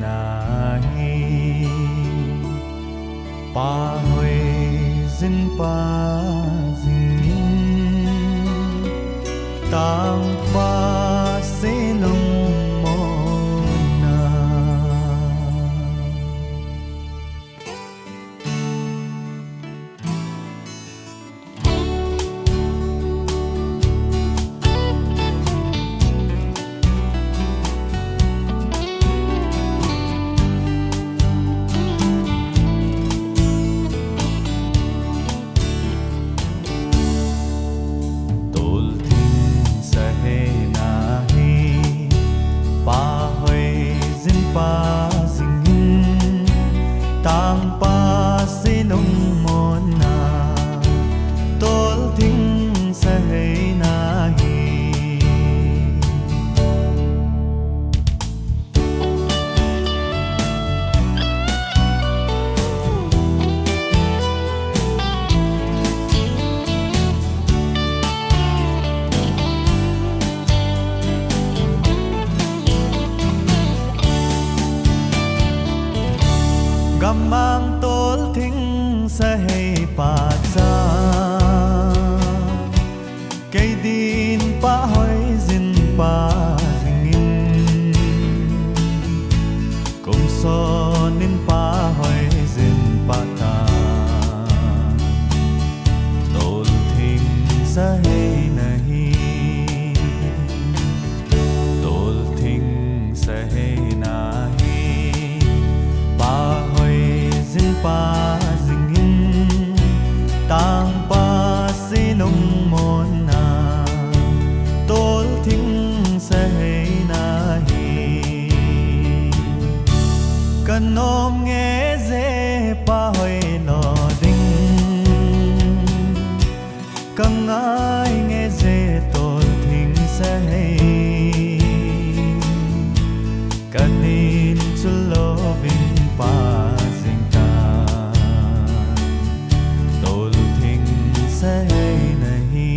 nahi pa hoi zin pa zin tang pa se nong mo na pa singin tang pa sinong mo na tol ting sa hay nahi gamang tol thing sa hay pa cha cây din pa hoi zin pa zingin cùng so nin pa hoi zin pa ta tol thing sa hay nahi tol thing sa hay nahi pa pa zingin tang pa sinong mo na tol thing sa hay nahi kanom nghe dễ pa hoi lo ding kang ai nghe dễ tol thing sa hay kanin chu lo vin pa say nahi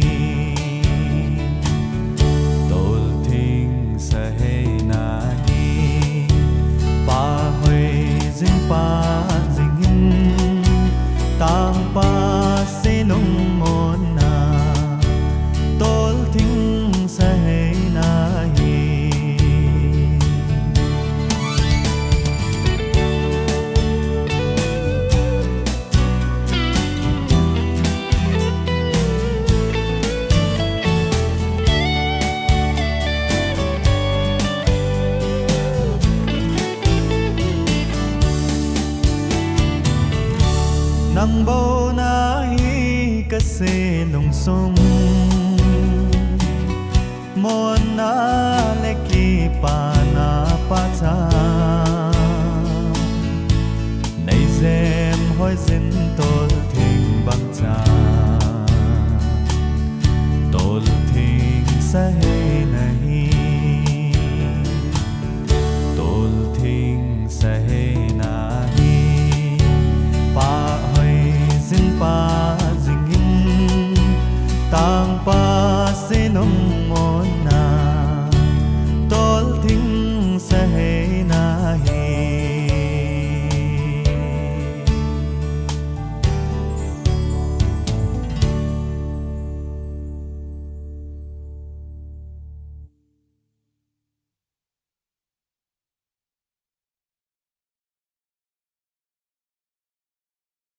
tol thing sa hay nahi pa hoi zin pa zingin tang pa sinong mo na tol thing sa hay nahi nang bao na hi kasi nung sum mon na leki pa na pa cha nay zem hoi zin tol thing bang cha tol thing sa hay na